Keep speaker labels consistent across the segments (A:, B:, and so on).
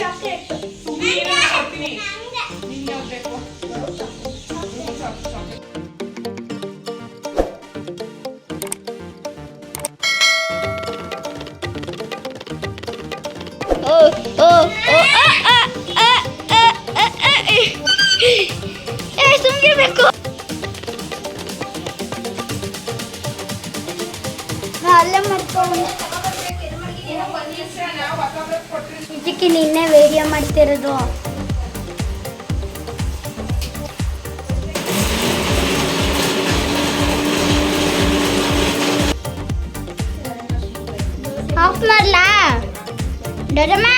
A: Chocolate ಸುಮ್ಗಿರ್ಬೇಕು. ಅಲ್ಲೇ ಮಾಡ್ಕೊಂಡು ಇದಕ್ಕೆ ನಿನ್ನೆ ವಿಡಿಯೋ ಮಾಡ್ತಿರೋದು. ಆಫ್ ಮಾಡ್ಲಾ ದೊಡ್ಡಮ್ಮ?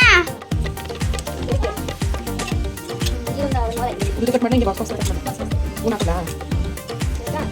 B: ಇದು ಕಟ್ ಮಾಡಿ ಹಿಂಗೆ ಬಾಕ್ಸ್ ಕಟ್ ಮಾಡಿ ಸ್ಪೂನ್ ಹಾಕಲಾ?
A: बताओ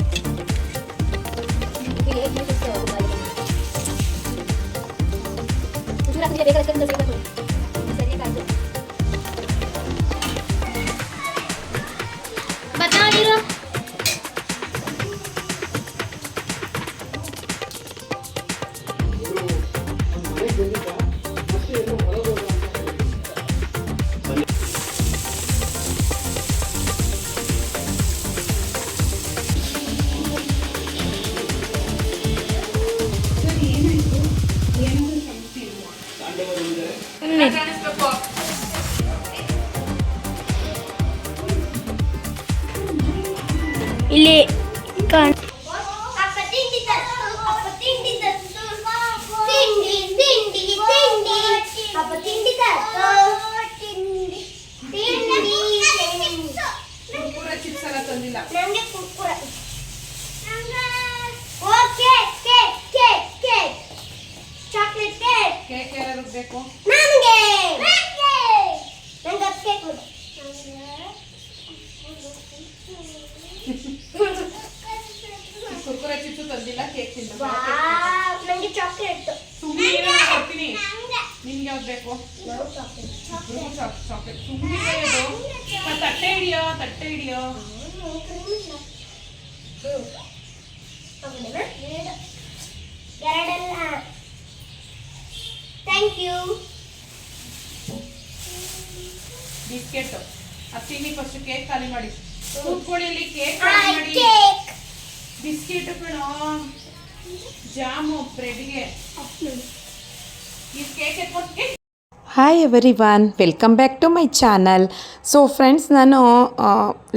A: ಇಲ್ಲಿ
B: ಕುರ್ಕುರೆ ಚಿಪ್ಸ್ ತಂದಿಲ್ಲ, ಕೇಕ್ ತಿಂದ.
A: ನನಗೆ ಚಾಕ್ಲೇಟ್
B: ನಿಮ್ಗೆ ಯಾವ್ದು ಬೇಕು? ಚಾಕ್ಲೇಟ್ ತಟ್ಟೆ ಹಿಡಿಯೋ
A: ಥ್ಯಾಂಕ್ ಯು.
B: ಬಿಸ್ಕೆಟ್ ಹತ್ತೀನಿ. ಫಸ್ಟ್ ಕೇಕ್ ಖಾಲಿ ಮಾಡಿ. ಕೂತ್ಕೊಳ್ಳಿ, ಕೇಕ್ ಖಾಲಿ ಮಾಡಿ. ಬಿಸ್ಕೆಟ್ ಕಣೋ, ಜಾಮು ಬ್ರೆಡ್ಗೆ ಈ ಕೇಕ್ ಎತ್ಕೊಂಡು.
C: Hi everyone, welcome back to my channel. So friends, ನಾನು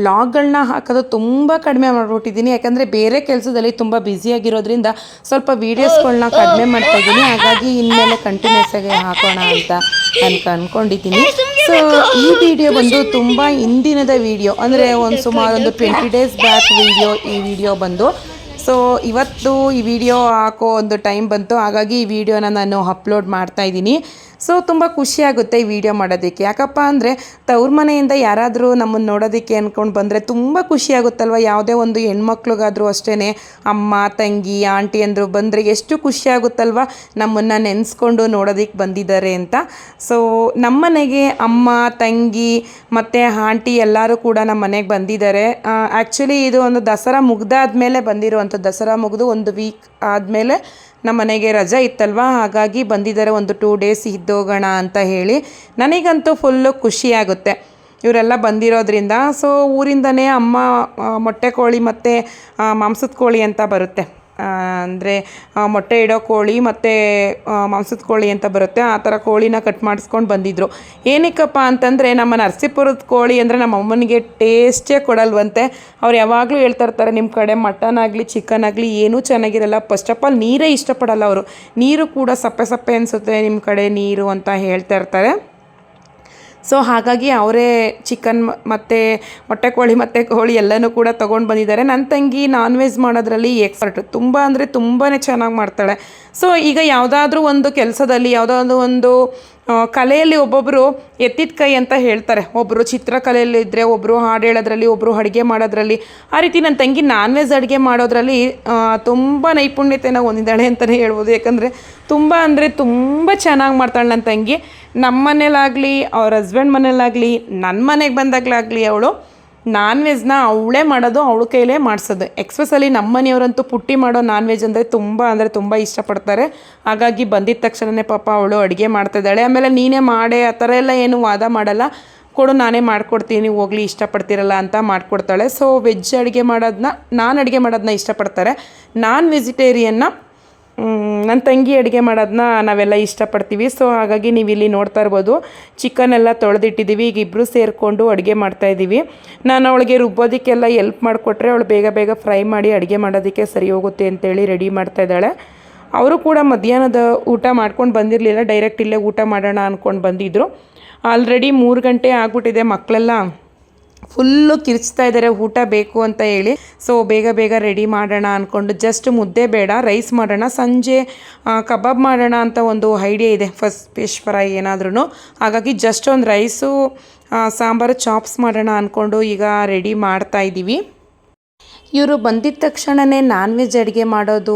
C: ಲಾಗ್ಗಳನ್ನ ಹಾಕೋದು ತುಂಬ ಕಡಿಮೆ ಮಾಡಿಬಿಟ್ಟಿದ್ದೀನಿ. ಯಾಕಂದರೆ ಬೇರೆ ಕೆಲಸದಲ್ಲಿ ತುಂಬ ಬ್ಯುಸಿಯಾಗಿರೋದ್ರಿಂದ ಸ್ವಲ್ಪ ವೀಡಿಯೋಸ್ಗಳನ್ನ ಕಡಿಮೆ ಮಾಡ್ತಾಯಿದ್ದೀನಿ. ಹಾಗಾಗಿ ಇನ್ಮೇಲೆ ಕಂಟಿನ್ಯೂಸ್ ಆಗಿ ಹಾಕೋಣ ಅಂತ ಅಂದ್ಕೊಂಡಿದ್ದೀನಿ. ಸೊ ಈ ವಿಡಿಯೋ ಬಂದು ತುಂಬ ಹಿಂದಿನದ ವಿಡಿಯೋ, ಅಂದರೆ ಸುಮಾರು ಒಂದು 20 days ಬ್ಯಾಕ್ ಈ ವಿಡಿಯೋ ಬಂದು. ಸೊ ಇವತ್ತು ಈ ವಿಡಿಯೋ ಹಾಕೋ ಒಂದು ಟೈಮ್ ಬಂತು. ಹಾಗಾಗಿ ಈ ವಿಡಿಯೋನ ನಾನು ಅಪ್ಲೋಡ್ ಮಾಡ್ತಾಯಿದ್ದೀನಿ. ಸೊ ತುಂಬ ಖುಷಿಯಾಗುತ್ತೆ ಈ ವಿಡಿಯೋ ಮಾಡೋದಕ್ಕೆ. ಯಾಕಪ್ಪ ಅಂದರೆ ತವ್ರ ಮನೆಯಿಂದ ಯಾರಾದರೂ ನಮ್ಮನ್ನು ನೋಡೋದಕ್ಕೆ ಅಂದ್ಕೊಂಡು ಬಂದರೆ ತುಂಬ ಖುಷಿಯಾಗುತ್ತಲ್ವ. ಯಾವುದೇ ಒಂದು ಹೆಣ್ಮಕ್ಳಿಗಾದರೂ ಅಷ್ಟೇ, ಅಮ್ಮ, ತಂಗಿ, ಆಂಟಿ ಅಂದರು ಬಂದರೆ ಎಷ್ಟು ಖುಷಿಯಾಗುತ್ತಲ್ವ, ನಮ್ಮನ್ನು ನೆನೆಸ್ಕೊಂಡು ನೋಡೋದಕ್ಕೆ ಬಂದಿದ್ದಾರೆ ಅಂತ. ಸೊ ನಮ್ಮನೆಗೆ ಅಮ್ಮ, ತಂಗಿ ಮತ್ತು ಆಂಟಿ ಎಲ್ಲರೂ ಕೂಡ ನಮ್ಮ ಮನೆಗೆ ಬಂದಿದ್ದಾರೆ. ಆ್ಯಕ್ಚುಲಿ ಇದು ಒಂದು ದಸರಾ ಮುಗ್ದಾದ್ಮೇಲೆ ಬಂದಿರುವಂಥದ್ದು. ದಸರಾ ಮುಗಿದು ಒಂದು ವೀಕ್ ಆದಮೇಲೆ ನಮ್ಮ ಮನೆಗೆ ರಜೆ ಇತ್ತಲ್ವ, ಹಾಗಾಗಿ ಬಂದಿದ್ದಾರೆ. ಒಂದು 2 days ಇದ್ದೋಗೋಣ ಅಂತ ಹೇಳಿ. ನನಗಂತೂ ಫುಲ್ಲು ಖುಷಿಯಾಗುತ್ತೆ ಇವರೆಲ್ಲ ಬಂದಿರೋದ್ರಿಂದ. ಸೊ ಊರಿಂದನೇ ಅಮ್ಮ ಮೊಟ್ಟೆ ಕೋಳಿ ಮತ್ತು ಮಾಂಸದ ಕೋಳಿ ಅಂತ ಬರುತ್ತೆ, ಅಂದರೆ ಮೊಟ್ಟೆ ಇಡೋ ಕೋಳಿ ಮತ್ತು ಮಾಂಸದ ಕೋಳಿ ಅಂತ ಬರುತ್ತೆ. ಆ ಥರ ಕೋಳಿನ ಕಟ್ ಮಾಡಿಸ್ಕೊಂಡು ಬಂದಿದ್ದರು. ಏನಕ್ಕಪ್ಪ ಅಂತಂದರೆ ನಮ್ಮ ನರಸೀಪುರದ ಕೋಳಿ ಅಂದರೆ ನಮ್ಮ ಅಮ್ಮನಿಗೆ ಟೇಸ್ಟೇ ಕೊಡಲ್ವಂತೆ. ಅವ್ರು ಯಾವಾಗಲೂ ಹೇಳ್ತಾ ಇರ್ತಾರೆ, ನಿಮ್ಮ ಕಡೆ ಮಟನ್ ಆಗಲಿ ಚಿಕನ್ ಆಗಲಿ ಏನೂ ಚೆನ್ನಾಗಿರಲ್ಲ. ಫಸ್ಟ್ ಆಫ್ ಆಲ್ ನೀರೇ ಇಷ್ಟಪಡಲ್ಲ ಅವರು. ನೀರು ಕೂಡ ಸಪ್ಪೆ ಸಪ್ಪೆ ಅನಿಸುತ್ತೆ ನಿಮ್ಮ ಕಡೆ ನೀರು ಅಂತ ಹೇಳ್ತಾ ಇರ್ತಾರೆ. ಸೊ ಹಾಗಾಗಿ ಅವರೇ ಚಿಕನ್ ಮತ್ತು ಮೊಟ್ಟೆ ಕೋಳಿ ಮತ್ತು ಕೋಳಿ ಎಲ್ಲನೂ ಕೂಡ ತೊಗೊಂಡು ಬಂದಿದ್ದಾರೆ. ನನ್ನ ತಂಗಿ ನಾನ್ ವೆಜ್ ಮಾಡೋದ್ರಲ್ಲಿ ಎಕ್ಸ್ಪರ್ಟ್, ತುಂಬ ಅಂದರೆ ತುಂಬಾ ಚೆನ್ನಾಗಿ ಮಾಡ್ತಾಳೆ. ಸೊ ಈಗ ಯಾವುದಾದ್ರೂ ಒಂದು ಕೆಲಸದಲ್ಲಿ, ಯಾವುದಾದ್ರೂ ಒಂದು ಕಲೆಯಲ್ಲಿ ಒಬ್ಬೊಬ್ಬರು ಎತ್ತಿದ ಕೈ ಅಂತ ಹೇಳ್ತಾರೆ. ಒಬ್ಬರು ಚಿತ್ರಕಲೆಯಲ್ಲಿ ಇದ್ದರೆ, ಒಬ್ಬರು ಹಾಡು ಹೇಳೋದ್ರಲ್ಲಿ, ಒಬ್ಬರು ಅಡುಗೆ ಮಾಡೋದ್ರಲ್ಲಿ. ಆ ರೀತಿ ನನ್ನ ತಂಗಿ ನಾನ್ ವೆಜ್ ಅಡುಗೆ ಮಾಡೋದ್ರಲ್ಲಿ ತುಂಬ ನೈಪುಣ್ಯತೆನ ಹೊಂದಿದ್ದಾಳೆ ಅಂತಲೇ ಹೇಳ್ಬೋದು. ಯಾಕಂದರೆ ತುಂಬ ಅಂದರೆ ತುಂಬ ಚೆನ್ನಾಗಿ ಮಾಡ್ತಾಳೆ ನನ್ನ ತಂಗಿ. ನಮ್ಮ ಮನೇಲಾಗಲಿ, ಅವ್ರ ಹಸ್ಬೆಂಡ್ ಮನೇಲಾಗಲಿ, ನನ್ನ ಮನೆಗೆ ಬಂದಾಗಲಾಗಲಿ ಅವಳು ನಾನ್ ವೆಜ್ನ ಅವಳೇ ಮಾಡೋದು, ಅವಳ ಕೈಲೇ ಮಾಡಿಸೋದು. ಎಕ್ಸ್ಪೆಷಲಿ ನಮ್ಮ ಮನೆಯವರಂತೂ ಪುಟ್ಟಿ ಮಾಡೋ ನಾನ್ ವೆಜ್ ಅಂದರೆ ತುಂಬ ಇಷ್ಟಪಡ್ತಾರೆ. ಹಾಗಾಗಿ ಬಂದಿದ್ದ ತಕ್ಷಣವೇ ಪಾಪ ಅವಳು ಅಡುಗೆ ಮಾಡ್ತಿದ್ದಾಳೆ. ಆಮೇಲೆ ನೀನೇ ಮಾಡೇ ಆ ಥರ ಎಲ್ಲ ಏನು ವಾದ ಮಾಡಲ್ಲ, ಕೊಡು ನಾನೇ ಮಾಡ್ಕೊಡ್ತೀನಿ ಹೋಗ್ಲಿ ಇಷ್ಟಪಡ್ತಿರಲ್ಲ ಅಂತ ಮಾಡಿಕೊಡ್ತಾಳೆ. ಸೊ ವೆಜ್ ಅಡುಗೆ ನಾನು ಅಡುಗೆ ಮಾಡೋದನ್ನ ಇಷ್ಟಪಡ್ತಾರೆ. ನಾನ್ ವೆಜಿಟೇರಿಯನ್ನ ನನ್ನ ತಂಗಿ ಅಡುಗೆ ಮಾಡೋದನ್ನ ನಾವೆಲ್ಲ ಇಷ್ಟಪಡ್ತೀವಿ. ಸೊ ಹಾಗಾಗಿ ನೀವು ಇಲ್ಲಿ ನೋಡ್ತಾ ಇರ್ಬೋದು, ಚಿಕನ್ ಎಲ್ಲ ತೊಳೆದಿಟ್ಟಿದ್ದೀವಿ. ಈಗ ಇಬ್ಬರು ಸೇರಿಕೊಂಡು ಅಡುಗೆ ಮಾಡ್ತಾಯಿದ್ದೀವಿ. ನಾನು ಅವಳಿಗೆ ರುಬ್ಬೋದಕ್ಕೆಲ್ಲ ಎಲ್ಪ್ ಮಾಡಿಕೊಟ್ರೆ ಅವಳು ಬೇಗ ಫ್ರೈ ಮಾಡಿ ಅಡುಗೆ ಮಾಡೋದಕ್ಕೆ ಸರಿ ಹೋಗುತ್ತೆ ಅಂತೇಳಿ ರೆಡಿ ಮಾಡ್ತಾಯಿದ್ದಾಳೆ. ಅವರು ಕೂಡ ಮಧ್ಯಾಹ್ನದ ಊಟ ಮಾಡ್ಕೊಂಡು ಬಂದಿರಲಿಲ್ಲ, ಡೈರೆಕ್ಟ್ ಇಲ್ಲೇ ಊಟ ಮಾಡೋಣ ಅಂದ್ಕೊಂಡು ಬಂದಿದ್ದರು. ಆಲ್ರೆಡಿ 3 ಗಂಟೆ ಆಗಿಬಿಟ್ಟಿದೆ. ಮಕ್ಕಳೆಲ್ಲ ಫುಲ್ಲು ಕಿರ್ಚ್ತಾ ಇದ್ದಾರೆ ಊಟ ಬೇಕು ಅಂತ ಹೇಳಿ. ಸೊ ಬೇಗ ರೆಡಿ ಮಾಡೋಣ ಅಂದ್ಕೊಂಡು, ಜಸ್ಟ್ ಮುದ್ದೆ ಬೇಡ ರೈಸ್ ಮಾಡೋಣ, ಸಂಜೆ ಕಬಾಬ್ ಮಾಡೋಣ ಅಂತ ಒಂದು ಐಡಿಯಾ ಇದೆ, ಫಸ್ಟ್ ಫಿಶ್ ಫ್ರೈ ಏನಾದ್ರೂ. ಹಾಗಾಗಿ ಜಸ್ಟ್ ಒಂದು ರೈಸು ಸಾಂಬಾರು ಚಾಪ್ಸ್ ಮಾಡೋಣ ಅಂದ್ಕೊಂಡು ಈಗ ರೆಡಿ ಮಾಡ್ತಾಯಿದ್ದೀವಿ. ಇವರು ಬಂದಿದ್ದ ತಕ್ಷಣವೇ ನಾನ್ ವೆಜ್ ಅಡುಗೆ ಮಾಡೋದು,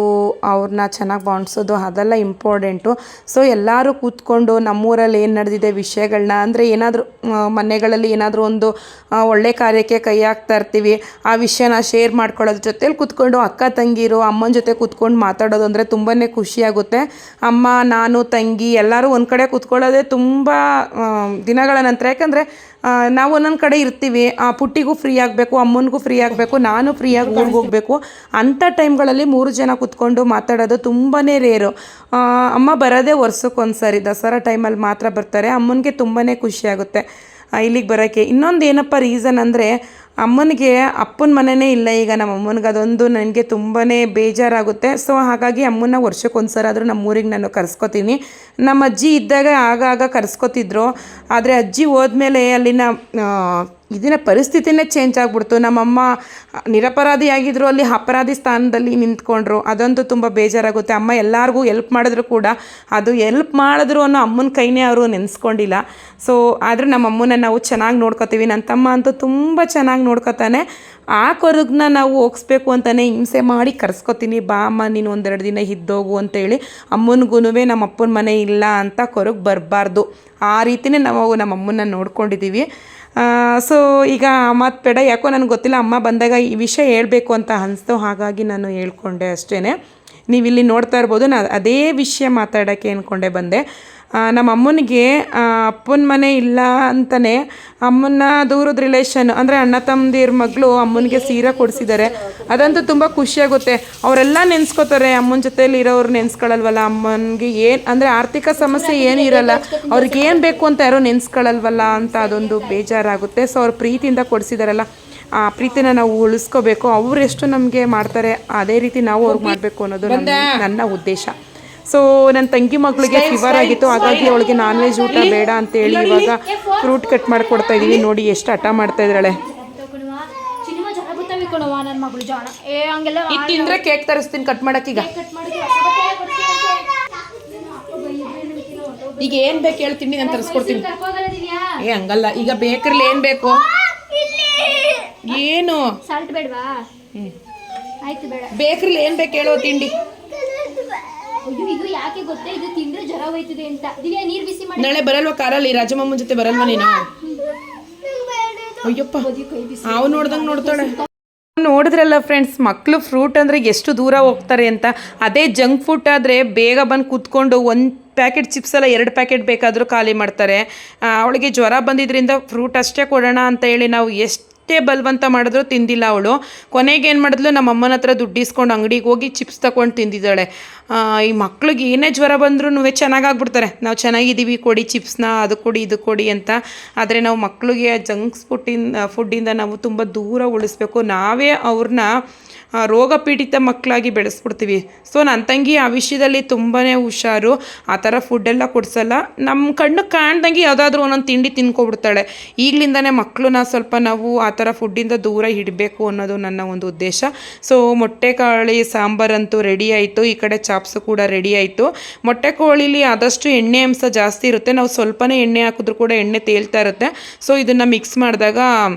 C: ಅವ್ರನ್ನ ಚೆನ್ನಾಗಿ ಬಾಣಿಸೋದು ಅದೆಲ್ಲ ಇಂಪಾರ್ಟೆಂಟು. ಸೊ ಎಲ್ಲರೂ ಕೂತ್ಕೊಂಡು ನಮ್ಮೂರಲ್ಲಿ ಏನು ನಡೆದಿದೆ ವಿಷಯಗಳನ್ನ, ಅಂದರೆ ಏನಾದರೂ ಮನೆಗಳಲ್ಲಿ ಏನಾದರೂ ಒಂದು ಒಳ್ಳೆ ಕಾರ್ಯಕ್ಕೆ ಕೈ ಹಾಕ್ತಾ ಇರ್ತೀವಿ, ಆ ವಿಷಯನ ಶೇರ್ ಮಾಡ್ಕೊಳ್ಳೋದ್ರ ಜೊತೆಲಿ ಕೂತ್ಕೊಂಡು ಅಕ್ಕ ತಂಗಿರು ಅಮ್ಮನ ಜೊತೆ ಕೂತ್ಕೊಂಡು ಮಾತಾಡೋದು ಅಂದರೆ ತುಂಬಾ ಖುಷಿಯಾಗುತ್ತೆ. ಅಮ್ಮ, ನಾನು, ತಂಗಿ ಎಲ್ಲರೂ ಒಂದು ಕಡೆ ಕೂತ್ಕೊಳ್ಳೋದೇ ತುಂಬ ದಿನಗಳ ನಂತರ. ಯಾಕಂದರೆ ನಾವು ಒಂದೊಂದು ಕಡೆ ಇರ್ತೀವಿ, ಪುಟ್ಟಿಗೂ ಫ್ರೀ ಆಗಬೇಕು, ಅಮ್ಮನಿಗೂ ಫ್ರೀ ಆಗಬೇಕು, ನಾನು ಫ್ರೀಯಾಗಿ ಊರಿಗೆ ಹೋಗಬೇಕು. ಅಂಥ ಟೈಮ್ಗಳಲ್ಲಿ 3 ಜನ ಕೂತ್ಕೊಂಡು ಮಾತಾಡೋದು ತುಂಬಾ ರೇರು. ಅಮ್ಮ ಬರೋದೇ ವರ್ಷಕ್ಕೊಂದು ಸಾರಿ, ದಸರಾ ಟೈಮಲ್ಲಿ ಮಾತ್ರ ಬರ್ತಾರೆ. ಅಮ್ಮನಿಗೆ ತುಂಬಾ ಖುಷಿಯಾಗುತ್ತೆ ಇಲ್ಲಿಗೆ ಬರೋಕ್ಕೆ. ಇನ್ನೊಂದು ಏನಪ್ಪ ರೀಸನ್ ಅಂದರೆ, ಅಮ್ಮನಿಗೆ ಅಪ್ಪನ ಮನೆಯೇ ಇಲ್ಲ ಈಗ. ನಮ್ಮ ಅಮ್ಮನಿಗೆ ಅದೊಂದು ನನಗೆ ತುಂಬಾ ಬೇಜಾರಾಗುತ್ತೆ. ಸೊ ಹಾಗಾಗಿ ಅಮ್ಮನ ವರ್ಷಕ್ಕೊಂದು ಸಲ ಆದರೂ ನಮ್ಮೂರಿಗೆ ನಾನು ಕರೆಸ್ಕೊತೀನಿ. ನಮ್ಮ ಅಜ್ಜಿ ಇದ್ದಾಗ ಆಗಾಗ ಕರೆಸ್ಕೊತಿದ್ರು. ಆದರೆ ಅಜ್ಜಿ ಹೋದ್ಮೇಲೆ ಅಲ್ಲಿನ ಇದನ್ನ ಪರಿಸ್ಥಿತಿನೇ ಚೇಂಜ್ ಆಗಿಬಿಡ್ತು. ನಮ್ಮಮ್ಮ ನಿರಪರಾಧಿಯಾಗಿದ್ದರು, ಅಲ್ಲಿ ಅಪರಾಧಿ ಸ್ಥಾನದಲ್ಲಿ ನಿಂತ್ಕೊಂಡ್ರು. ಅದಂತೂ ತುಂಬ ಬೇಜಾರಾಗುತ್ತೆ. ಅಮ್ಮ ಎಲ್ಲರಿಗೂ ಎಲ್ಪ್ ಮಾಡಿದ್ರು ಕೂಡ, ಅದು ಎಲ್ಪ್ ಮಾಡಿದ್ರು ಅನ್ನೋ ಅಮ್ಮನ ಕೈನೇ ಅವರು ನೆನೆಸ್ಕೊಂಡಿಲ್ಲ. ಸೊ ಆದರೆ ನಮ್ಮ ಅಮ್ಮನ ನಾವು ಚೆನ್ನಾಗಿ ನೋಡ್ಕೊತೀವಿ. ನನ್ನ ತಮ್ಮ ಅಂತೂ ತುಂಬ ಚೆನ್ನಾಗಿ ನೋಡ್ಕೊತಾನೆ. ಆ ಕೊರಗನ್ನ ನಾವು ಹೋಗಿಸ್ಬೇಕು ಅಂತಲೇ ಹಿಂಸೆ ಮಾಡಿ ಕರೆಸ್ಕೊತೀನಿ, ಬಾ ಅಮ್ಮ ನೀನು 1-2 ದಿನ ಇದ್ದೋಗು ಅಂತೇಳಿ. ಅಮ್ಮನಿಗೂ ನಮ್ಮ ಅಪ್ಪನ ಮನೆ ಇಲ್ಲ ಅಂತ ಕೊರಗೆ ಬರಬಾರ್ದು, ಆ ರೀತಿಯೇ ನಾವು ನಮ್ಮ ಅಮ್ಮನ್ನ ನೋಡ್ಕೊಂಡಿದ್ದೀವಿ. ಸೊ ಈಗ ಮಾತು ಬೇಡ, ಯಾಕೋ ನನಗೆ ಗೊತ್ತಿಲ್ಲ, ಅಮ್ಮ ಬಂದಾಗ ಈ ವಿಷಯ ಹೇಳಬೇಕು ಅಂತ ಅನಿಸ್ತು, ಹಾಗಾಗಿ ನಾನು ಹೇಳ್ಕೊಂಡೆ ಅಷ್ಟೇ. ನೀವಿಲ್ಲಿ ನೋಡ್ತಾ ಇರ್ಬೋದು, ನಾನು ಅದೇ ವಿಷಯ ಮಾತಾಡೋಕ್ಕೆ ಅಂದ್ಕೊಂಡೆ ಬಂದೆ. ನಮ್ಮ ಅಮ್ಮನಿಗೆ ಅಪ್ಪನ ಮನೆ ಇಲ್ಲ ಅಂತಲೇ ಅಮ್ಮನ ದೂರದ ರಿಲೇಷನ್, ಅಂದರೆ ಅಣ್ಣ ತಮ್ಮದಿರ ಮಗಳು ಅಮ್ಮನಿಗೆ ಸೀರೆ ಕೊಡಿಸಿದ್ದಾರೆ. ಅದಂತೂ ತುಂಬ ಖುಷಿಯಾಗುತ್ತೆ. ಅವರೆಲ್ಲ ನೆನೆಸ್ಕೋತಾರೆ, ಅಮ್ಮನ ಜೊತೆಯಲ್ಲಿ ಇರೋರು ನೆನೆಸ್ಕೊಳ್ಳಲ್ವಲ್ಲ. ಅಮ್ಮನಿಗೆ ಏನು ಅಂದರೆ ಆರ್ಥಿಕ ಸಮಸ್ಯೆ ಏನೂ ಇರಲ್ಲ, ಅವ್ರಿಗೆ ಏನು ಬೇಕು ಅಂತ ಯಾರೋ ನೆನೆಸ್ಕೊಳ್ಳಲ್ವಲ್ಲ ಅಂತ ಅದೊಂದು ಬೇಜಾರಾಗುತ್ತೆ. ಸೊ ಅವ್ರು ಪ್ರೀತಿಯಿಂದ ಕೊಡಿಸಿದಾರಲ್ಲ, ಆ ಪ್ರೀತಿನ ನಾವು ಉಳಿಸ್ಕೋಬೇಕು. ಅವ್ರು ಎಷ್ಟು ನಮಗೆ ಮಾಡ್ತಾರೆ ಅದೇ ರೀತಿ ನಾವು ಅವ್ರಿಗೆ ಮಾಡಬೇಕು ಅನ್ನೋದು ನನ್ನ ಉದ್ದೇಶ. ಸೊ ನನ್ನ ತಂಗಿ ಮಗಳಿಗೆ ಫೀವರ್ ಆಗಿತ್ತು, ಹಾಗಾಗಿ ಅವಳಿಗೆ ನಾನ್ ವೆಜ್ ಊಟ ಬೇಡ ಅಂತೇಳಿ ಇವಾಗ ಫ್ರೂಟ್ ಕಟ್ ಮಾಡಿಕೊಡ್ತಾ ಇದ್ದೀವಿ. ನೋಡಿ ಎಷ್ಟು ಹಠ ಮಾಡ್ತಾ ಇದ್ದಾಳೆ. ಇದು ತಿಂದರೆ ಕೇಕ್ ತರಿಸ್ತೀನಿ ಕಟ್ ಮಾಡೋಕ್ಕೀಗ. ಈಗ ಏನು ಬೇಕು ಹೇಳ್ತೀನಿ, ನಾನು ತರಿಸ್ಕೊಡ್ತೀನಿ. ಹಂಗಲ್ಲ, ಈಗ ಬೇಕ್ರಲ್ಲಿ ಏನು ಬೇಕು, ಏನು
A: ಸಾಲ್ಟ್ ಬೇಡವಾ? ಆಯ್ತು ಬೇಡ.
C: ಬೇಕ್ರಲ್ಲಿ ಏನು ಬೇಕು ಹೇಳೋ ತಿಂಡಿ.
A: ಇದು ಯಾಕೆ ಗೊತ್ತಾ, ಇದು ತಿಂದ್ರೆ ಜ್ವರ ಹೋಯ್ತದೆ ಅಂತ. ದಿವ್ಯಾ ನೀರು ಬಿಸಿ ಮಾಡಿ.
C: ನಾಳೆ ಬರಲ್ವಾ ಕಾರಲ್ಲಿ? ರಾಜಮ್ಮನ ಜೊತೆ ಬರಲ್ವಾ ನೀನು? ಅಯ್ಯಪ್ಪ, ಅವು ನೋಡ್ದಂಗೆ ನೋಡ್ತಾಳೆ. ನೋಡಿದ್ರಲ್ಲ ಫ್ರೆಂಡ್ಸ್, ಮಕ್ಕಳು ಫ್ರೂಟ್ ಅಂದರೆ ಎಷ್ಟು ದೂರ ಹೋಗ್ತಾರೆ ಅಂತ. ಅದೇ ಜಂಕ್ ಫುಡ್ ಆದರೆ ಬೇಗ ಬಂದು ಕೂತ್ಕೊಂಡು 1 ಪ್ಯಾಕೆಟ್ ಚಿಪ್ಸ್ ಎಲ್ಲ 2 ಪ್ಯಾಕೆಟ್ ಬೇಕಾದರೂ ಖಾಲಿ ಮಾಡ್ತಾರೆ. ಅವಳಿಗೆ ಜ್ವರ ಬಂದಿದ್ದರಿಂದ ಫ್ರೂಟ್ ಅಷ್ಟೇ ಕೊಡೋಣ ಅಂತ ಹೇಳಿ ನಾವು ಎಷ್ಟೇ ಬಲವಂತ ಮಾಡಿದ್ರು ತಿಂದಿಲ್ಲ ಅವಳು. ಕೊನೆಗೆ ಏನು ಮಾಡಿದ್ಲು, ನಮ್ಮ ಅಮ್ಮನ ಹತ್ರ ದುಡ್ಡು ಇಸ್ಕೊಂಡು ಅಂಗಡಿಗೆ ಹೋಗಿ ಚಿಪ್ಸ್ ತಗೊಂಡು ತಿಂದಿದ್ದಾಳೆ. ಈ ಮಕ್ಳಿಗೆ ಏನೇ ಜ್ವರ ಬಂದರೂ ಚೆನ್ನಾಗಾಗ್ಬಿಡ್ತಾರೆ, ನಾವು ಚೆನ್ನಾಗಿದ್ದೀವಿ ಕೊಡಿ ಚಿಪ್ಸ್ನ, ಅದು ಕೊಡಿ ಇದು ಕೊಡಿ ಅಂತ. ಆದರೆ ನಾವು ಮಕ್ಕಳಿಗೆ ಜಂಕ್ಸ್ ಫುಡ್ಡಿಂದ ನಾವು ತುಂಬ ದೂರ ಉಳಿಸ್ಬೇಕು. ನಾವೇ ಅವ್ರನ್ನ ರೋಗ ಪೀಡಿತ ಮಕ್ಕಳಾಗಿ ಬೆಳೆಸ್ಬಿಡ್ತೀವಿ. ಸೊ ನನ್ನ ತಂಗಿ ಆ ವಿಷಯದಲ್ಲಿ ತುಂಬಾ ಹುಷಾರು, ಆ ಥರ ಫುಡ್ಡೆಲ್ಲ ಕೊಡಿಸಲ್ಲ. ನಮ್ಮ ಕಣ್ಣು ಕಾಣ್ದಂಗೆ ಯಾವುದಾದ್ರೂ ಒಂದೊಂದು ತಿಂಡಿ ತಿನ್ಕೊಬಿಡ್ತಾಳೆ. ಈಗಲಿಂದನೇ ಮಕ್ಕಳನ್ನ ಸ್ವಲ್ಪ ನಾವು ಆ ಥರ ಫುಡ್ಡಿಂದ ದೂರ ಇಡಬೇಕು ಅನ್ನೋದು ನನ್ನ ಒಂದು ಉದ್ದೇಶ. ಸೊ ಮೊಟ್ಟೆ ಕಾಳಿ ಸಾಂಬಾರಂತೂ ರೆಡಿ ಆಯಿತು. ಈ ಕಡೆ ಚಾಪ್ಸು ಕೂಡ ರೆಡಿ ಆಯಿತು. ಮೊಟ್ಟೆ ಕೋಳಿಲಿ ಆದಷ್ಟು ಎಣ್ಣೆ ಅಂಶ ಜಾಸ್ತಿ ಇರುತ್ತೆ, ನಾವು ಸ್ವಲ್ಪನೇ ಎಣ್ಣೆ ಹಾಕಿದ್ರೂ ಕೂಡ ಎಣ್ಣೆ ತೇಲ್ತಾ ಇರುತ್ತೆ. ಸೊ ಇದನ್ನು ಮಿಕ್ಸ್ ಮಾಡಿದಾಗ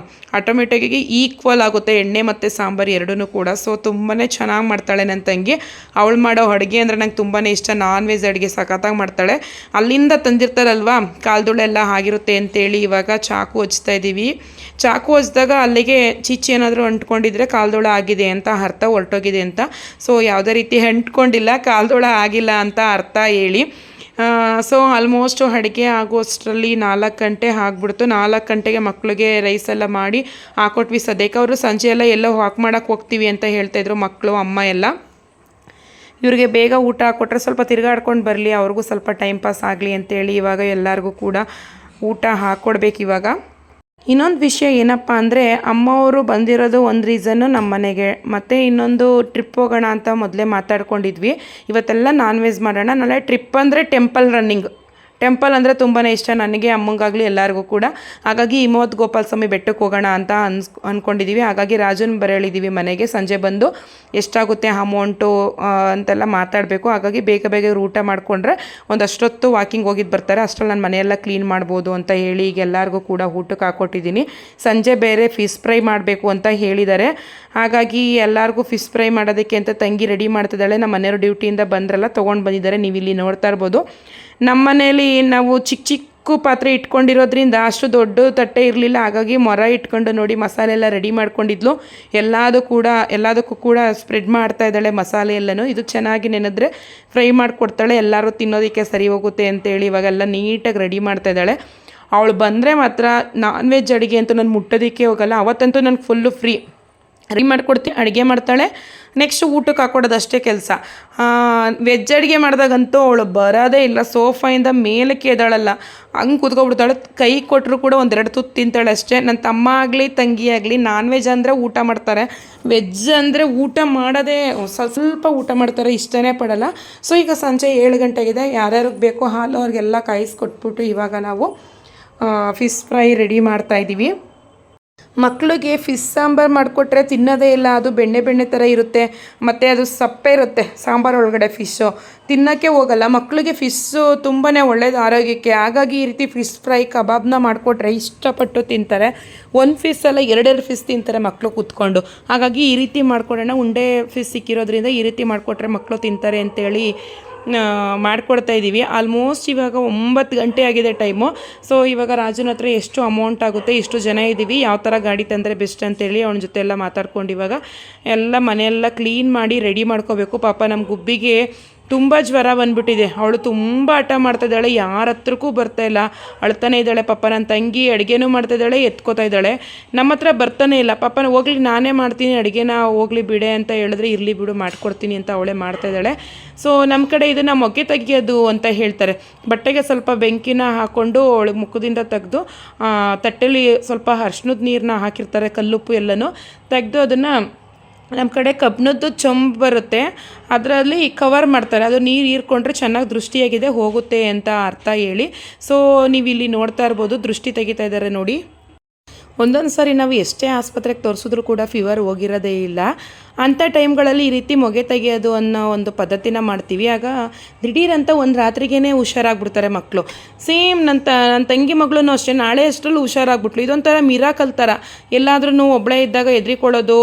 C: ಆಟೋಮೆಟಿಕ್ಕಾಗಿ ಈಕ್ವಲ್ ಆಗುತ್ತೆ ಎಣ್ಣೆ ಮತ್ತು ಸಾಂಬಾರು ಎರಡೂ ಕೂಡ. ಸೊ ತುಂಬಾ ಚೆನ್ನಾಗಿ ಮಾಡ್ತಾಳೆ ನನ್ನ ತಂಗಿ. ಅವಳು ಮಾಡೋ ಅಡುಗೆ ಅಂದರೆ ನಂಗೆ ತುಂಬಾ ಇಷ್ಟ. ನಾನ್ ವೆಜ್ ಅಡುಗೆ ಸಖತ್ತಾಗಿ ಮಾಡ್ತಾಳೆ. ಅಲ್ಲಿಂದ ತಂದಿರ್ತಾರಲ್ವ ಕಾಲ್ದುಳೆಲ್ಲ ಆಗಿರುತ್ತೆ ಅಂತೇಳಿ ಇವಾಗ ಚಾಕು ಹಚ್ತಾ ಇದ್ದೀವಿ. ಚಾಕು ಹಚ್ಚಿದಾಗ ಅಲ್ಲಿಗೆ ಚೀಚಿ ಏನಾದರೂ ಅಂಟ್ಕೊಂಡಿದ್ರೆ ಕಾಲ್ದೊಳ ಆಗಿದೆ ಅಂತ ಅರ್ಥ, ಹೊರಟೋಗಿದೆ ಅಂತ. ಸೊ ಯಾವುದೇ ರೀತಿ ಅಂಟ್ಕೊಂಡಿಲ್ಲ, ಕಾಲ್ದೊಳ ಆಗಿಲ್ಲ ಅಂತ ಅರ್ಥ ಹೇಳಿ. ಸೊ ಆಲ್ಮೋಸ್ಟು ಅಡುಗೆ ಆಗೋಷ್ಟರಲ್ಲಿ 4 ಗಂಟೆ ಆಗಿಬಿಡ್ತು. 4 ಗಂಟೆಗೆ ಮಕ್ಕಳಿಗೆ ರೈಸ್ ಎಲ್ಲ ಮಾಡಿ ಹಾಕೊಟ್ವಿ. ಸದ್ಯಕ್ಕೆ ಅವರು ಸಂಜೆ ಎಲ್ಲೋ ವಾಕ್ ಮಾಡೋಕ್ಕೆ ಹೋಗ್ತೀವಿ ಅಂತ ಹೇಳ್ತಾಯಿದ್ರು ಮಕ್ಕಳು, ಅಮ್ಮ ಎಲ್ಲ. ಇವ್ರಿಗೆ ಬೇಗ ಊಟ ಹಾಕ್ಕೊಟ್ರೆ ಸ್ವಲ್ಪ ತಿರುಗಾಡ್ಕೊಂಡು ಬರಲಿ, ಅವ್ರಿಗೂ ಸ್ವಲ್ಪ ಟೈಮ್ ಪಾಸ್ ಆಗಲಿ ಅಂತೇಳಿ ಇವಾಗ ಎಲ್ಲರಿಗೂ ಕೂಡ ಊಟ ಹಾಕ್ಕೊಡ್ಬೇಕು ಇವಾಗ. ಇನ್ನೊಂದು ವಿಷಯ ಏನಪ್ಪ ಅಂದರೆ, ಅಮ್ಮವರು ಬಂದಿರೋದು ಒಂದು ರೀಸನ್ನು ನಮ್ಮ ಮನೆಗೆ, ಮತ್ತು ಇನ್ನೊಂದು ಟ್ರಿಪ್ ಹೋಗೋಣ ಅಂತ ಮೊದಲೇ ಮಾತಾಡ್ಕೊಂಡಿದ್ವಿ. ಇವತ್ತೆಲ್ಲ ನಾನ್ ವೆಜ್ ಮಾಡೋಣ. ನಾಳೆ ಟ್ರಿಪ್ ಅಂದರೆ ಟೆಂಪಲ್ ರನ್ನಿಂಗ್. ಟೆಂಪಲ್ ಅಂದರೆ ತುಂಬಾ ಇಷ್ಟ ನನಗೆ, ಅಮ್ಮಂಗಾಗಲಿ ಎಲ್ಲರಿಗೂ ಕೂಡ. ಹಾಗಾಗಿ ಹಿಮವದ್ ಗೋಪಾಲ ಸ್ವಾಮಿ ಬೆಟ್ಟಕ್ಕೆ ಹೋಗೋಣ ಅಂತ ಅಂದ್ಕೊಂಡಿದ್ದೀವಿ. ಹಾಗಾಗಿ ರಾಜನ ಬರೇಳಿದ್ದೀವಿ ಮನೆಗೆ. ಸಂಜೆ ಬಂದು ಎಷ್ಟಾಗುತ್ತೆ ಅಮೌಂಟು ಅಂತೆಲ್ಲ ಮಾತಾಡಬೇಕು. ಹಾಗಾಗಿ ಬೇಗ ಬೇಗ ಊಟ ಮಾಡಿಕೊಂಡ್ರೆ ಒಂದಷ್ಟೊತ್ತು ವಾಕಿಂಗ್ ಹೋಗಿದ್ದು ಬರ್ತಾರೆ, ಅಷ್ಟರಲ್ಲಿ ನಾನು ಮನೆಯೆಲ್ಲ ಕ್ಲೀನ್ ಮಾಡ್ಬೋದು ಅಂತ ಹೇಳಿ ಈಗ ಎಲ್ಲರಿಗೂ ಕೂಡ ಊಟಕ್ಕೆ ಹಾಕ್ಕೊಟ್ಟಿದ್ದೀನಿ. ಸಂಜೆ ಬೇರೆ ಫಿಶ್ ಫ್ರೈ ಮಾಡಬೇಕು ಅಂತ ಹೇಳಿದ್ದಾರೆ. ಹಾಗಾಗಿ ಎಲ್ಲರಿಗೂ ಫಿಶ್ ಫ್ರೈ ಮಾಡೋದಕ್ಕೆ ಅಂತ ತಂಗಿ ರೆಡಿ ಮಾಡ್ತಿದ್ದಾಳೆ. ನಮ್ಮ ಮನೆಯವರು ಡ್ಯೂಟಿಯಿಂದ ಬಂದ್ರಲ್ಲ ತೊಗೊಂಡು ಬಂದಿದ್ದಾರೆ, ನೀವು ಇಲ್ಲಿ ನೋಡ್ತಾ ಇರ್ಬೋದು. ನಮ್ಮ ಮನೇಲಿ ನಾವು ಚಿಕ್ಕ ಚಿಕ್ಕ ಪಾತ್ರೆ ಇಟ್ಕೊಂಡಿರೋದ್ರಿಂದ ಅಷ್ಟು ದೊಡ್ಡ ತಟ್ಟೆ ಇರಲಿಲ್ಲ. ಹಾಗಾಗಿ ಮೊರ ಇಟ್ಕೊಂಡು ನೋಡಿ ಮಸಾಲೆ ಎಲ್ಲ ರೆಡಿ ಮಾಡ್ಕೊಂಡಿದ್ಲು. ಎಲ್ಲದಕ್ಕೂ ಕೂಡ ಸ್ಪ್ರೆಡ್ ಮಾಡ್ತಾ ಇದ್ದಾಳೆ ಮಸಾಲೆ ಎಲ್ಲನೂ. ಇದು ಚೆನ್ನಾಗಿ ನೆನೆದ್ರೆ ಫ್ರೈ ಮಾಡಿಕೊಡ್ತಾಳೆ, ಎಲ್ಲರೂ ತಿನ್ನೋದಕ್ಕೆ ಸರಿ ಹೋಗುತ್ತೆ ಅಂತೇಳಿ ಇವಾಗೆಲ್ಲ ನೀಟಾಗಿ ರೆಡಿ ಮಾಡ್ತಾ ಇದ್ದಾಳೆ. ಅವಳು ಬಂದರೆ ಮಾತ್ರ ನಾನ್ ವೆಜ್ ಅಡುಗೆ ಅಂತೂ ನಾನು ಮುಟ್ಟೋದಕ್ಕೆ ಹೋಗಲ್ಲ. ಅವತ್ತಂತೂ ನನಗೆ ಫುಲ್ಲು ಫ್ರೀ. ರೆಡಿ ಮಾಡಿಕೊಡ್ತೀನಿ, ಅಡುಗೆ ಮಾಡ್ತಾಳೆ, ನೆಕ್ಸ್ಟ್ ಊಟಕ್ಕೆ ಹಾಕ್ಕೊಡೋದು ಅಷ್ಟೇ ಕೆಲಸ. ವೆಜ್ ಅಡುಗೆ ಮಾಡಿದಾಗಂತೂ ಅವಳು ಬರೋದೇ ಇಲ್ಲ, ಸೋಫಾಯಿಂದ ಮೇಲಕ್ಕೆ ಎದ್ದಾಳಲ್ಲ, ಹಂಗೆ ಕೂತ್ಕೊಬಿಡ್ತಾಳೆ. ಕೈ ಕೊಟ್ಟರು ಕೂಡ 1-2 ತುತ್ತು ತಿಂತಾಳೆ ಅಷ್ಟೇ. ನನ್ನ ತಮ್ಮ ಆಗಲಿ ತಂಗಿ ಆಗಲಿ ನಾನ್ ವೆಜ್ ಅಂದರೆ ಊಟ ಮಾಡ್ತಾರೆ, ವೆಜ್ ಅಂದರೆ ಊಟ ಮಾಡೋದೇ ಸ್ವಲ್ಪ ಊಟ ಮಾಡ್ತಾರೆ, ಇಷ್ಟನೇ ಪಡಲ್ಲ. ಸೊ ಈಗ ಸಂಜೆ 7 ಗಂಟೆಗಿದೆ. ಯಾರ್ಯಾರಿಗೆ ಬೇಕೋ ಹಾಲು ಅವ್ರಿಗೆಲ್ಲ ಕಾಯಿಸ್ಕೊಟ್ಬಿಟ್ಟು ಇವಾಗ ನಾವು ಫಿಶ್ ಫ್ರೈ ರೆಡಿ ಮಾಡ್ತಾಯಿದ್ದೀವಿ. ಮಕ್ಕಳಿಗೆ ಫಿಶ್ ಸಾಂಬಾರು ಮಾಡಿಕೊಟ್ರೆ ತಿನ್ನೋದೇ ಇಲ್ಲ, ಅದು ಬೆಣ್ಣೆ ಥರ ಇರುತ್ತೆ, ಮತ್ತು ಅದು ಸಪ್ಪೆ ಇರುತ್ತೆ ಸಾಂಬಾರು ಒಳಗಡೆ ಫಿಶ್ಶು, ತಿನ್ನೋಕ್ಕೆ ಹೋಗಲ್ಲ. ಮಕ್ಕಳಿಗೆ ಫಿಶ್ಶು ತುಂಬಾ ಒಳ್ಳೇದು ಆರೋಗ್ಯಕ್ಕೆ. ಹಾಗಾಗಿ ಈ ರೀತಿ ಫಿಶ್ ಫ್ರೈ ಕಬಾಬ್ನ ಮಾಡಿಕೊಟ್ರೆ ಇಷ್ಟಪಟ್ಟು ತಿಂತಾರೆ. ಒಂದು ಫಿಶ್ ಅಲ್ಲ 2 ಫಿಶ್ ತಿಂತಾರೆ ಮಕ್ಕಳು ಕೂತ್ಕೊಂಡು. ಹಾಗಾಗಿ ಈ ರೀತಿ ಮಾಡಿಕೊಡೋಣ, ಉಂಡೆ ಫಿಶ್ ಸಿಕ್ಕಿರೋದ್ರಿಂದ ಈ ರೀತಿ ಮಾಡಿಕೊಟ್ರೆ ಮಕ್ಕಳು ತಿಂತಾರೆ ಅಂತೇಳಿ ಮಾಡಿಕೊಡ್ತಾ ಇದ್ದೀವಿ. ಆಲ್ಮೋಸ್ಟ್ ಇವಾಗ 9 ಗಂಟೆ ಆಗಿದೆ ಟೈಮು. ಸೊ ಇವಾಗ ರಾಜನ ಹತ್ರ ಎಷ್ಟು ಅಮೌಂಟ್ ಆಗುತ್ತೆ, ಇಷ್ಟು ಜನ ಇದ್ದೀವಿ, ಯಾವ ಥರ ಗಾಡಿ ತಂದರೆ ಬೆಸ್ಟ್ ಅಂತೇಳಿ ಅವನ ಜೊತೆ ಎಲ್ಲ ಮಾತಾಡ್ಕೊಂಡು ಇವಾಗ ಎಲ್ಲ ಮನೆಯೆಲ್ಲ ಕ್ಲೀನ್ ಮಾಡಿ ರೆಡಿ ಮಾಡ್ಕೋಬೇಕು. ಪಾಪ ನಮ್ಮ ಗುಬ್ಬಿಗೆ ತುಂಬ ಜ್ವರ ಬಂದುಬಿಟ್ಟಿದೆ. ಅವಳು ತುಂಬ ಹಠ ಮಾಡ್ತಾಯಿದ್ದಾಳೆ, ಯಾರ ಹತ್ರಕ್ಕೂ ಬರ್ತಾಯಿಲ್ಲ, ಅಳ್ತಾನೆ ಇದ್ದಾಳೆ. ಪಾಪ ನನ್ನ ತಂಗಿ ಅಡುಗೆನೂ ಮಾಡ್ತಾಯಿದ್ದಾಳೆ, ಎತ್ಕೋತಾ ಇದ್ದಾಳೆ. ನಮ್ಮ ಹತ್ರ ಬರ್ತಾನೆ ಇಲ್ಲ. ಪಾಪ ಹೋಗ್ಲಿ ನಾನೇ ಮಾಡ್ತೀನಿ ಅಡುಗೆನ, ಹೋಗ್ಲಿ ಬಿಡೆ ಅಂತ ಹೇಳಿದ್ರೆ ಇರಲಿ ಬಿಡು ಮಾಡ್ಕೊಡ್ತೀನಿ ಅಂತ ಅವಳೇ ಮಾಡ್ತಾಯಿದ್ದಾಳೆ. ಸೊ ನಮ್ಮ ಕಡೆ ಇದನ್ನು ಮೊಗೆ ತೆಗಿಯೋದು ಅಂತ ಹೇಳ್ತಾರೆ. ಬಟ್ಟೆಗೆ ಸ್ವಲ್ಪ ಬೆಂಕಿನ ಹಾಕ್ಕೊಂಡು ಅವಳು ಮುಖದಿಂದ ತೆಗೆದು ತಟ್ಟೆಲಿ ಸ್ವಲ್ಪ ಅರ್ಶಿನದ ನೀರನ್ನ ಹಾಕಿರ್ತಾರೆ, ಕಲ್ಲುಪ್ಪು ಎಲ್ಲನೂ ತೆಗೆದು ಅದನ್ನು ನಮ್ಮ ಕಡೆ ಕಬ್ಬಿಣದ್ದು ಚೊಂಬು ಬರುತ್ತೆ, ಅದರಲ್ಲಿ ಕವರ್ ಮಾಡ್ತಾರೆ. ಅದು ನೀರು ಹೀರ್ಕೊಂಡ್ರೆ ಚೆನ್ನಾಗಿ ದೃಷ್ಟಿಯಾಗಿದೆ ಹೋಗುತ್ತೆ ಅಂತ ಅರ್ಥ ಹೇಳಿ. ಸೊ ನೀವು ಇಲ್ಲಿ ನೋಡ್ತಾ ಇರ್ಬೋದು, ದೃಷ್ಟಿ ತೆಗಿತಾ ಇದ್ದಾರೆ ನೋಡಿ. ಒಂದೊಂದು ಸಾರಿ ನಾವು ಎಷ್ಟೇ ಆಸ್ಪತ್ರೆಗೆ ತೋರಿಸಿದ್ರೂ ಕೂಡ ಫೀವರ್ ಹೋಗಿರೋದೇ ಇಲ್ಲ. ಅಂಥ ಟೈಮ್ಗಳಲ್ಲಿ ಈ ರೀತಿ ಮೊಗೆ ತೆಗೆಯೋದು ಅನ್ನೋ ಒಂದು ಪದ್ಧತಿನ ಮಾಡ್ತೀವಿ. ಆಗ ದಿಢೀರಂತ ಒಂದು ರಾತ್ರಿಗೇ ಹುಷಾರಾಗ್ಬಿಡ್ತಾರೆ ಮಕ್ಕಳು. ಸೇಮ್ ನನ್ನ ತಂಗಿ ಮಗಳೂ ಅಷ್ಟೇ, ನಾಳೆ ಅಷ್ಟರಲ್ಲಿ ಹುಷಾರಾಗ್ಬಿಟ್ಲು. ಇದೊಂಥರ ಮಿರಾಕಲ್ ಥರ. ಎಲ್ಲಾದ್ರೂ ಒಬ್ಬಳೇ ಇದ್ದಾಗ ಎದ್ರಿಕೊಳ್ಳೋದು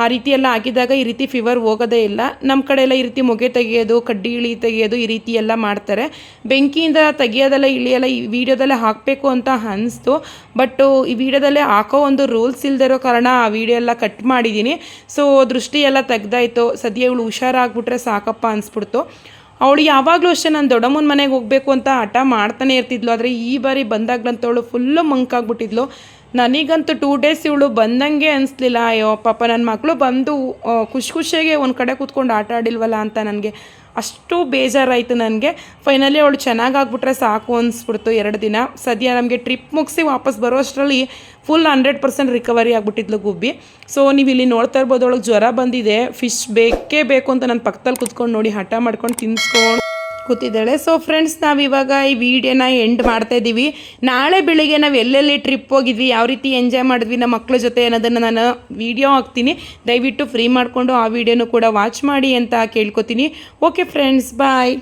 C: ಆ ರೀತಿ ಎಲ್ಲ ಆಗಿದ್ದಾಗ ಈ ರೀತಿ ಫೀವರ್ ಹೋಗೋದೇ ಇಲ್ಲ. ನಮ್ಮ ಕಡೆ ಎಲ್ಲ ಈ ರೀತಿ ಮೊಗೆ ತೆಗೆಯೋದು, ಕಡ್ಡಿ ಇಳಿ ತೆಗೆಯೋದು ಈ ರೀತಿ ಎಲ್ಲ ಮಾಡ್ತಾರೆ. ಬೆಂಕಿಯಿಂದ ತೆಗಿಯೋದೆಲ್ಲ ಇಳಿಯೆಲ್ಲ ಈ ವಿಡಿಯೋದಲ್ಲೇ ಹಾಕಬೇಕು ಅಂತ ಅನಿಸ್ತು. ಬಟ್ ಈ ವಿಡಿಯೋದಲ್ಲೇ ಹಾಕೋ ಒಂದು ರೂಲ್ಸ್ ಇಲ್ಲದೆ ಇರೋ ಕಾರಣ ಆ ವಿಡಿಯೋ ಎಲ್ಲ ಕಟ್ ಮಾಡಿದ್ದೀನಿ. ಸೊ ದೃಷ್ಟಿ ಎಲ್ಲ ತೆಗ್ದಾಯ್ತು. ಸದ್ಯ ಇವಳು ಹುಷಾರಾಗ್ಬಿಟ್ರೆ ಸಾಕಪ್ಪ ಅನಿಸ್ಬಿಡ್ತು. ಅವಳು ಯಾವಾಗಲೂ ಅಷ್ಟೇ ನಾನು ದೊಡ್ಡಮ್ಮನ ಮನೆಗೆ ಹೋಗಬೇಕು ಅಂತ ಹಠ ಮಾಡ್ತಾನೆ ಇರ್ತಿದ್ಲು. ಆದರೆ ಈ ಬಾರಿ ಬಂದಾಗ್ಲಂತವಳು ಫುಲ್ಲು ಮಂಕಾಗ್ಬಿಟ್ಟಿದ್ಲು. ನನಗಂತೂ 2 ಡೇಸ್ ಇವಳು ಬಂದಂಗೆ ಅನಿಸ್ಲಿಲ್ಲ. ಅಯ್ಯೋ ಪಾಪ ನನ್ನ ಮಕ್ಕಳು ಬಂದು ಖುಷಿಯಾಗೆ ಒಂದು ಕಡೆ ಕೂತ್ಕೊಂಡು ಆಟ ಆಡಿಲ್ವಲ್ಲ ಅಂತ ನನಗೆ ಅಷ್ಟು ಬೇಜಾರಾಯಿತು ನನಗೆ. ಫೈನಲಿ ಅವಳು ಚೆನ್ನಾಗಾಗ್ಬಿಟ್ರೆ ಸಾಕು ಅನಿಸ್ಬಿಡ್ತು 2 ದಿನ. ಸದ್ಯ ನಮಗೆ ಟ್ರಿಪ್ ಮುಗಿಸಿ ವಾಪಸ್ ಬರೋ ಅಷ್ಟರಲ್ಲಿ ಫುಲ್ 100% ರಿಕವರಿ ಆಗಿಬಿಟ್ಟಿದ್ಲು ಗುಬ್ಬಿ. ಸೊ ನೀವು ಇಲ್ಲಿ ನೋಡ್ತಾ ಇರ್ಬೋದು, ಅವಳಿಗೆ ಜ್ವರ ಬಂದಿದೆ, ಫಿಶ್ ಬೇಕೇ ಬೇಕು ಅಂತ ನನ್ನ ಪಕ್ಕದಲ್ಲಿ ಕೂತ್ಕೊಂಡು ನೋಡಿ ಹಠ ಮಾಡ್ಕೊಂಡು ತಿನ್ಸ್ಕೊಂಡು ಕೂತಿದ್ದಾಳೆ. ಸೊ ಫ್ರೆಂಡ್ಸ್, ನಾವಿವಾಗ ಈ ವಿಡಿಯೋನ ಎಂಡ್ ಮಾಡ್ತಾ ಇದ್ದೀವಿ. ನಾಳೆ ಬೆಳಿಗ್ಗೆ ನಾವು ಎಲ್ಲೆಲ್ಲಿ ಟ್ರಿಪ್ ಹೋಗಿದ್ವಿ, ಯಾವ ರೀತಿ ಎಂಜಾಯ್ ಮಾಡಿದ್ವಿ ನಮ್ಮ ಮಕ್ಕಳ ಜೊತೆ ಅನ್ನೋದನ್ನು ನಾನು ವಿಡಿಯೋ ಹಾಕ್ತೀನಿ. ದಯವಿಟ್ಟು ಫ್ರೀ ಮಾಡಿಕೊಂಡು ಆ ವಿಡಿಯೋನು ಕೂಡ ವಾಚ್ ಮಾಡಿ ಅಂತ ಕೇಳ್ಕೊತೀನಿ. ಓಕೆ ಫ್ರೆಂಡ್ಸ್, ಬಾಯ್.